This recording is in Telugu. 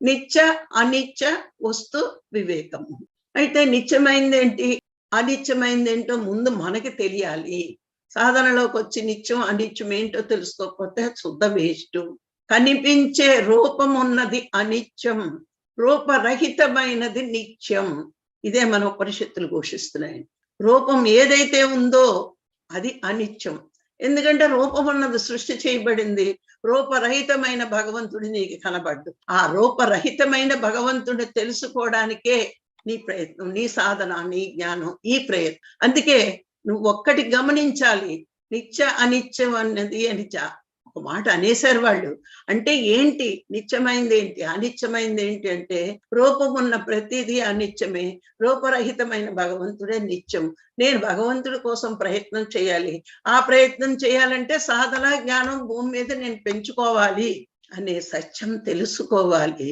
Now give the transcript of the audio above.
నిత్య, అనిత్య వస్తు వివేకము. అయితే నిత్యమైందేంటి? అనిత్యమైందేంటో ముందు మనకి తెలియాలి. సాధనలోకొచ్చి నిత్యం, అనిత్యం ఏంటో తెలుసుకోకపోతే శుద్ధ వేస్టు. కనిపించే రూపమున్నది అనిత్యం. రూపరహితమైనది నిత్యం. ఇదే మన ఉపనిషత్తులు ఘోషిస్తున్నాయి. రూపం ఏదైతే ఉందో అది అనిత్యం. ఎందుకంటే రూపం ఉన్నది సృష్టి చేయబడింది. రూపరహితమైన భగవంతుడు నీకు కనబడ్డు. ఆ రూపరహితమైన భగవంతుడిని తెలుసుకోవడానికే నీ ప్రయత్నం, నీ సాధన, నీ జ్ఞానం, ఈ ప్రయత్నం. అందుకే నువ్వు ఒక్కటి గమనించాలి. నిత్య అనిత్యం అన్నది అని ఒక మాట అనేశారు వాళ్ళు. అంటే ఏంటి? నిత్యమైంది ఏంటి? అనిత్యమైంది ఏంటి అంటే రూపం ఉన్న ప్రతిదీ అనిత్యమే. రూపరహితమైన భగవంతుడే నిత్యం. నేను భగవంతుడి కోసం ప్రయత్నం చేయాలి. ఆ ప్రయత్నం చేయాలంటే సాధన జ్ఞానం భూమి మీద నేను పెంచుకోవాలి అనే సత్యం తెలుసుకోవాలి.